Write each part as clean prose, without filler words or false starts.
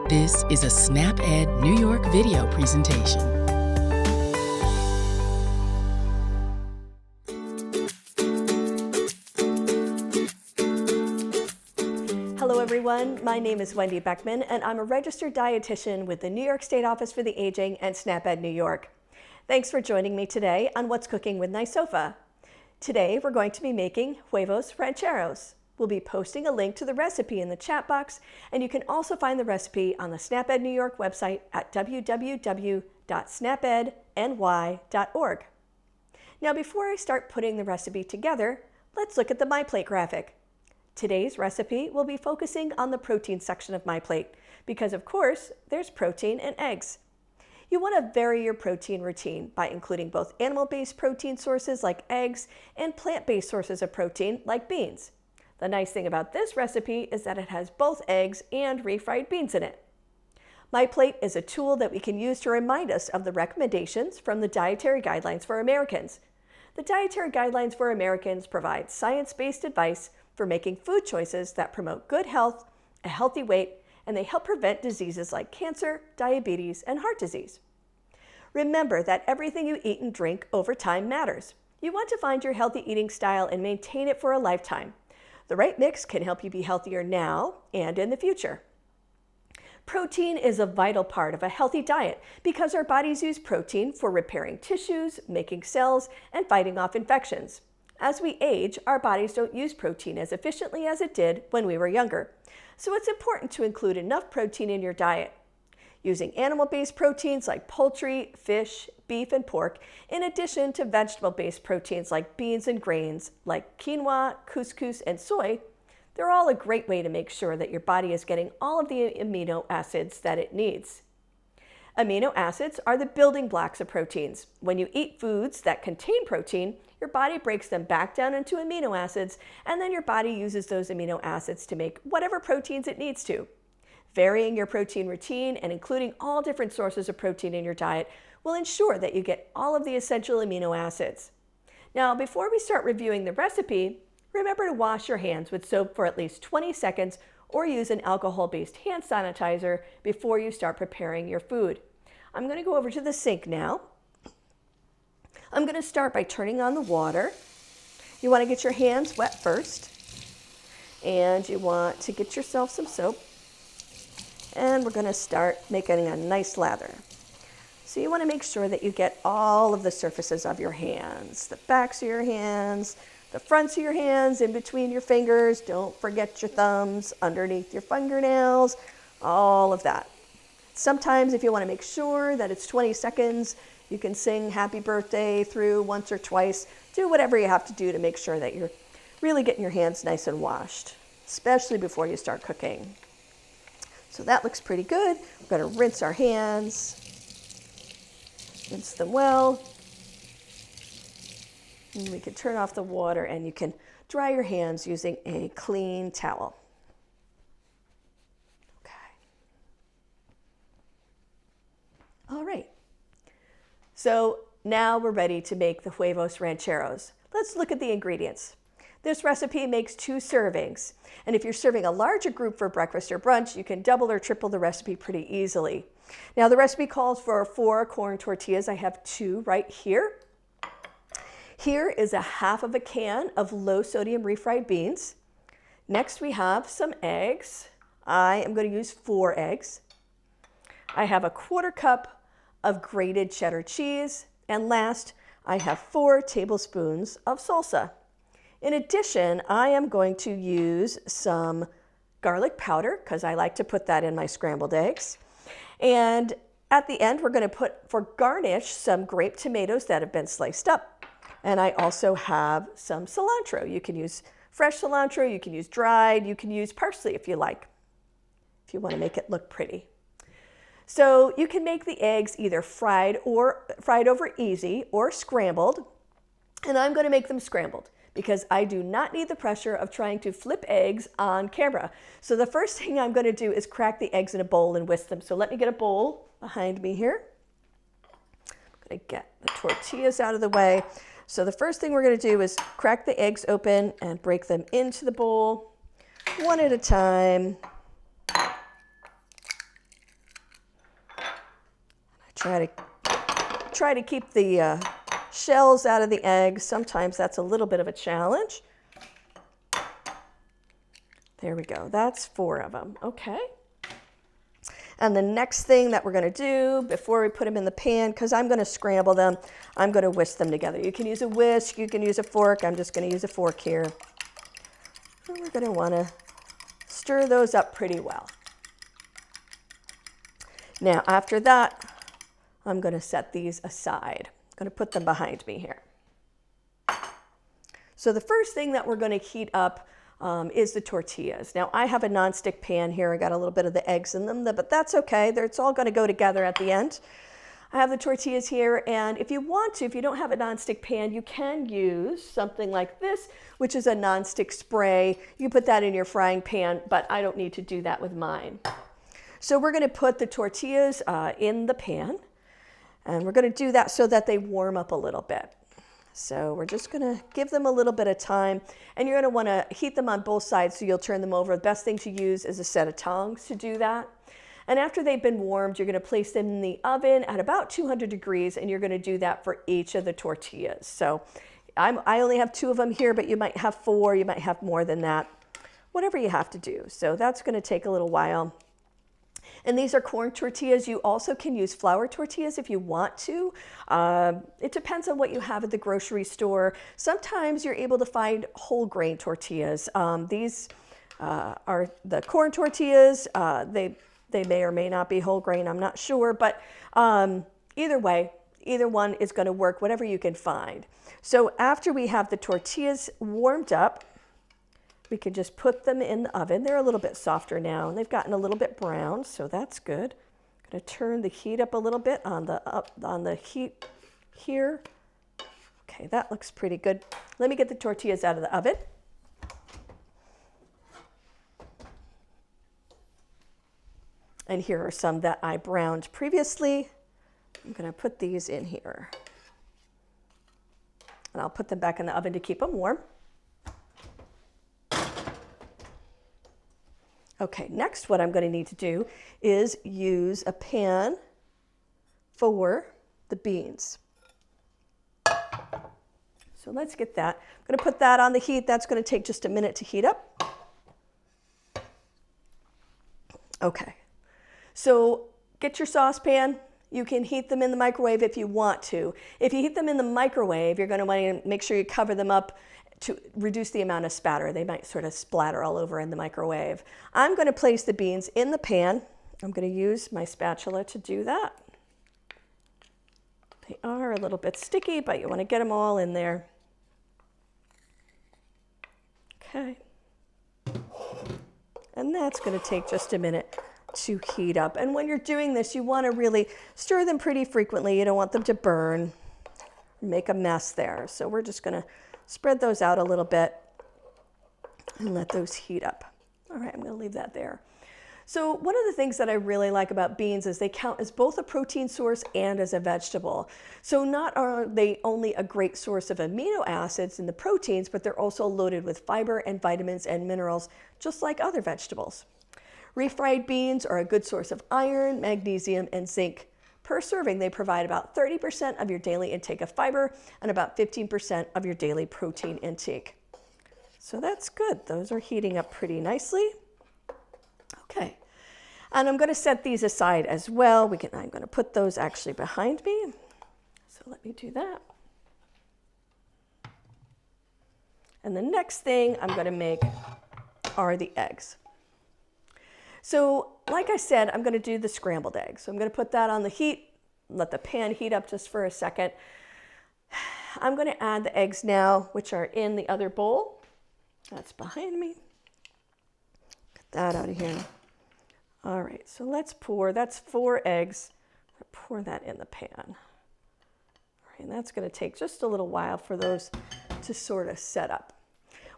This is a SnapEd New York video presentation. Hello everyone, my name is Wendy Beckman and I'm a registered dietitian with the New York State Office for the Aging and SnapEd New York. Thanks for joining me today on What's Cooking with NYSOFA. Today we're going to be making Huevos Rancheros. We'll be posting a link to the recipe in the chat box, and you can also find the recipe on the SnapEd New York website at www.snapedny.org. Now before I start putting the recipe together, let's look at the MyPlate graphic. Today's recipe will be focusing on the protein section of MyPlate because, of course, there's protein and eggs. You want to vary your protein routine by including both animal-based protein sources like eggs and plant-based sources of protein like beans. The nice thing about this recipe is that it has both eggs and refried beans in it. MyPlate is a tool that we can use to remind us of the recommendations from the Dietary Guidelines for Americans. The Dietary Guidelines for Americans provide science-based advice for making food choices that promote good health, a healthy weight, and they help prevent diseases like cancer, diabetes, and heart disease. Remember that everything you eat and drink over time matters. You want to find your healthy eating style and maintain it for a lifetime. The right mix can help you be healthier now and in the future. Protein is a vital part of a healthy diet because our bodies use protein for repairing tissues, making cells, and fighting off infections. As we age, our bodies don't use protein as efficiently as it did when we were younger. So it's important to include enough protein in your diet. Using animal-based proteins like poultry, fish, beef, and pork, in addition to vegetable-based proteins like beans and grains like quinoa, couscous, and soy, they're all a great way to make sure that your body is getting all of the amino acids that it needs. Amino acids are the building blocks of proteins. When you eat foods that contain protein, your body breaks them back down into amino acids, and then your body uses those amino acids to make whatever proteins it needs to. Varying your protein routine and including all different sources of protein in your diet will ensure that you get all of the essential amino acids. Now, before we start reviewing the recipe, remember to wash your hands with soap for at least 20 seconds or use an alcohol-based hand sanitizer before you start preparing your food. I'm going to go over to the sink now. I'm going to start by turning on the water. You want to get your hands wet first, and you want to get yourself some soap. And we're going to start making a nice lather. So you want to make sure that you get all of the surfaces of your hands, the backs of your hands, the fronts of your hands, in between your fingers. Don't forget your thumbs, underneath your fingernails, all of that. Sometimes if you want to make sure that it's 20 seconds, you can sing happy birthday through once or twice. Do whatever you have to do to make sure that you're really getting your hands nice and washed, especially before you start cooking. So that looks pretty good. We're going to rinse our hands, rinse them well. And we can turn off the water and you can dry your hands using a clean towel. Okay. All right. So now we're ready to make the Huevos Rancheros. Let's look at the ingredients. This recipe makes 2 servings, and if you're serving a larger group for breakfast or brunch, you can double or triple the recipe pretty easily. Now the recipe calls for 4 corn tortillas. I have 2 right here. Here is a half of a can of low sodium refried beans. Next we have some eggs. I am going to use 4 eggs. I have a 1/4 cup of grated cheddar cheese, and last I have 4 tablespoons of salsa. In addition, I am going to use some garlic powder because I like to put that in my scrambled eggs. And at the end, we're going to put, for garnish, some grape tomatoes that have been sliced up. And I also have some cilantro. You can use fresh cilantro, you can use dried, you can use parsley if you like, if you want to make it look pretty. So you can make the eggs either fried over easy or scrambled. And I'm going to make them scrambled, because I do not need the pressure of trying to flip eggs on camera. So the first thing I'm going to do is crack the eggs in a bowl and whisk them. So let me get a bowl behind me here. I'm going to get the tortillas out of the way. So the first thing we're going to do is crack the eggs open and break them into the bowl one at a time. Try to keep the shells out of the eggs. Sometimes that's a little bit of a challenge. There we go. That's 4 of them. Okay. And the next thing that we're going to do before we put them in the pan, because I'm going to scramble them, I'm going to whisk them together. You can use a whisk, you can use a fork. I'm just going to use a fork here. And we're going to want to stir those up pretty well. Now, after that, I'm going to set these aside. I'm going to put them behind me here. So the first thing that we're going to heat up is the tortillas. Now, I have a nonstick pan here. I got a little bit of the eggs in them, but that's okay. It's all going to go together at the end. I have the tortillas here, and if you want to, if you don't have a nonstick pan, you can use something like this, which is a nonstick spray. You put that in your frying pan, but I don't need to do that with mine. So we're going to put the tortillas in the pan, and we're going to do that so that they warm up a little bit. So we're just going to give them a little bit of time, and you're going to want to heat them on both sides so you'll turn them over. The best thing to use is a set of tongs to do that. And after they've been warmed, you're going to place them in the oven at about 200 degrees, and you're going to do that for each of the tortillas. So I only have 2 of them here, but you might have 4, you might have more than that, whatever you have to do. So that's going to take a little while. And these are corn tortillas. You also can use flour tortillas if you want to. It depends on what you have at the grocery store. Sometimes you're able to find whole grain tortillas. These are the corn tortillas. They may or may not be whole grain, I'm not sure, but either way, either one is going to work, whatever you can find. So after we have the tortillas warmed up, we can just put them in the oven. They're a little bit softer now, and they've gotten a little bit brown, so that's good. I'm going to turn the heat up a little bit on the heat here. Okay, that looks pretty good. Let me get the tortillas out of the oven. And here are some that I browned previously. I'm going to put these in here. And I'll put them back in the oven to keep them warm. Okay, next what I'm going to need to do is use a pan for the beans. So let's get that. I'm going to put that on the heat. That's going to take just a minute to heat up. Okay, so get your saucepan. You can heat them in the microwave if you want to. If you heat them in the microwave, you're going to want to make sure you cover them up to reduce the amount of spatter. They might sort of splatter all over in the microwave. I'm going to place the beans in the pan. I'm going to use my spatula to do that. They are a little bit sticky, but you want to get them all in there. Okay. And that's going to take just a minute to heat up. And when you're doing this, you want to really stir them pretty frequently. You don't want them to burn, make a mess there. So we're just going to spread those out a little bit and let those heat up. All right, I'm going to leave that there. So one of the things that I really like about beans is they count as both a protein source and as a vegetable. So not are they only a great source of amino acids in the proteins, but they're also loaded with fiber and vitamins and minerals, just like other vegetables. Refried beans are a good source of iron, magnesium, and zinc. Per serving, they provide about 30% of your daily intake of fiber and about 15% of your daily protein intake. So that's good. Those are heating up pretty nicely. Okay, and I'm going to set these aside as well. I'm going to put those actually behind me. So let me do that. And the next thing I'm going to make are the eggs. So like I said, I'm going to do the scrambled eggs. So I'm going to put that on the heat, let the pan heat up just for a second. I'm going to add the eggs now, which are in the other bowl. That's behind me. Get that out of here. All right, so let's pour, that's 4 eggs. Pour that in the pan. All right, and that's going to take just a little while for those to sort of set up.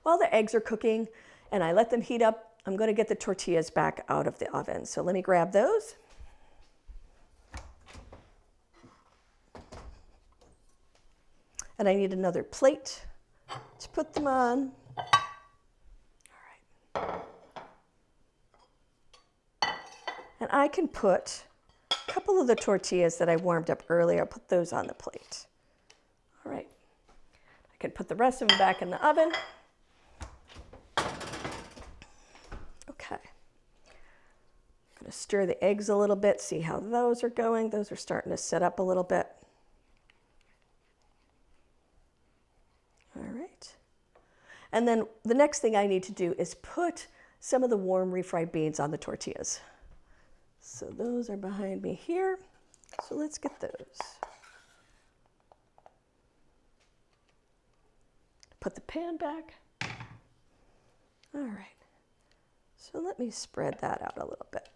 While the eggs are cooking and I let them heat up, I'm going to get the tortillas back out of the oven. So let me grab those. And I need another plate to put them on. All right. And I can put a couple of the tortillas that I warmed up earlier. I'll put those on the plate. All right. I can put the rest of them back in the oven. Okay. I'm going to stir the eggs a little bit, see how those are going. Those are starting to set up a little bit. All right. And then the next thing I need to do is put some of the warm refried beans on the tortillas. So those are behind me here. So let's get those. Put the pan back. All right. So let me spread that out a little bit.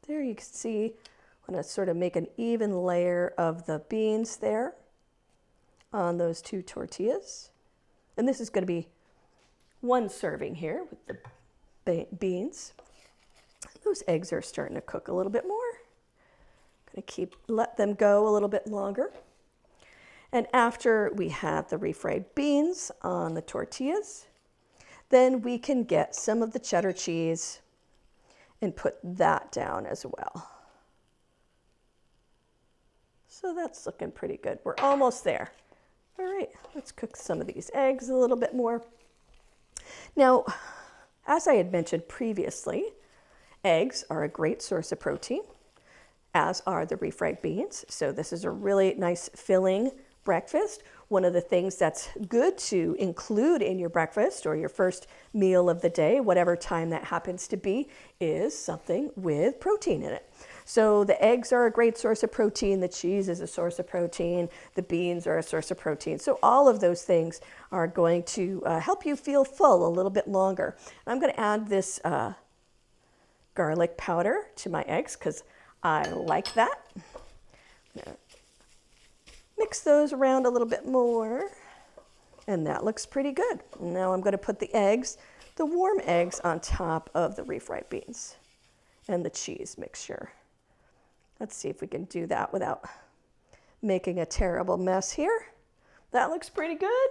There you can see, I'm going to sort of make an even layer of the beans there on those two tortillas. And this is going to be one serving here with the beans. Those eggs are starting to cook a little bit more. I'm going to let them go a little bit longer. And after we have the refried beans on the tortillas, then we can get some of the cheddar cheese and put that down as well. So that's looking pretty good. We're almost there. All right, let's cook some of these eggs a little bit more. Now, as I had mentioned previously, eggs are a great source of protein, as are the refried beans. So this is a really nice filling breakfast. One of the things that's good to include in your breakfast or your first meal of the day, whatever time that happens to be, is something with protein in it. So the eggs are a great source of protein, the cheese is a source of protein, the beans are a source of protein. So all of those things are going to help you feel full a little bit longer. I'm going to add this garlic powder to my eggs because I like that. Mix those around a little bit more, and that looks pretty good. Now I'm going to put the eggs, the warm eggs, on top of the refried beans and the cheese mixture. Let's see if we can do that without making a terrible mess here. That looks pretty good.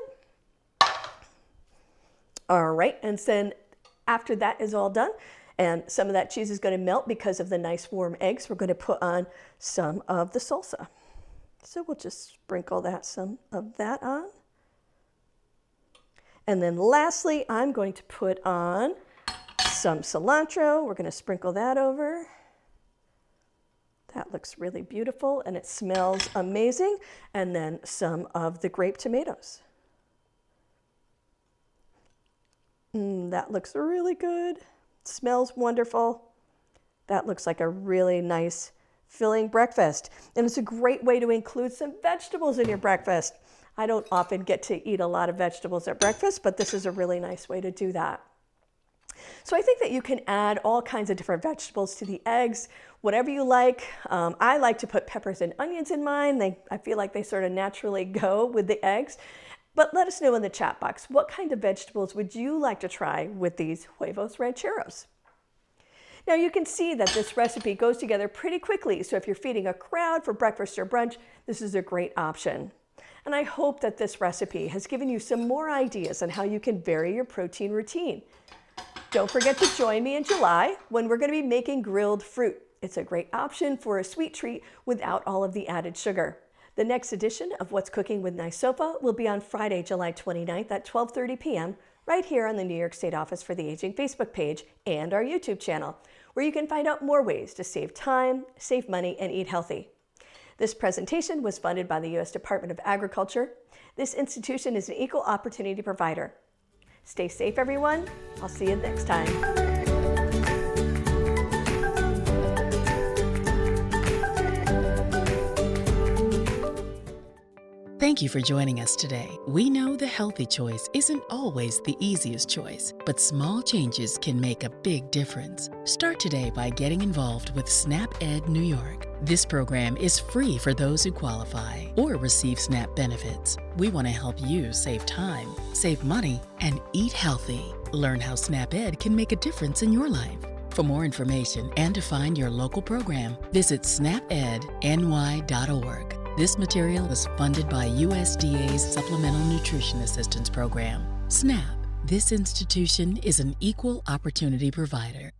All right, and then after that is all done, and some of that cheese is going to melt because of the nice warm eggs, we're going to put on some of the salsa. So we'll just sprinkle some of that on. And then lastly, I'm going to put on some cilantro. We're going to sprinkle that over. That looks really beautiful and it smells amazing. And then some of the grape tomatoes. That looks really good. Smells wonderful. That looks like a really nice filling breakfast. And it's a great way to include some vegetables in your breakfast. I don't often get to eat a lot of vegetables at breakfast, but this is a really nice way to do that. So I think that you can add all kinds of different vegetables to the eggs, whatever you like. I like to put peppers and onions in mine. I feel like they sort of naturally go with the eggs. But let us know in the chat box, what kind of vegetables would you like to try with these Huevos Rancheros? Now you can see that this recipe goes together pretty quickly, so if you're feeding a crowd for breakfast or brunch, this is a great option. And I hope that this recipe has given you some more ideas on how you can vary your protein routine. Don't forget to join me in July when we're going to be making grilled fruit. It's a great option for a sweet treat without all of the added sugar. The next edition of What's Cooking with NYSOFA will be on Friday, July 29th at 12:30 p.m. right here on the New York State Office for the Aging Facebook page and our YouTube channel, where you can find out more ways to save time, save money, and eat healthy. This presentation was funded by the U.S. Department of Agriculture. This institution is an equal opportunity provider. Stay safe, everyone. I'll see you next time. Thank you for joining us today. We know the healthy choice isn't always the easiest choice, but small changes can make a big difference. Start today by getting involved with SNAP-Ed New York. This program is free for those who qualify or receive SNAP benefits. We want to help you save time, save money, and eat healthy. Learn how SNAP-Ed can make a difference in your life. For more information and to find your local program, visit snapedny.org. This material is funded by USDA's Supplemental Nutrition Assistance Program. SNAP. This institution is an equal opportunity provider.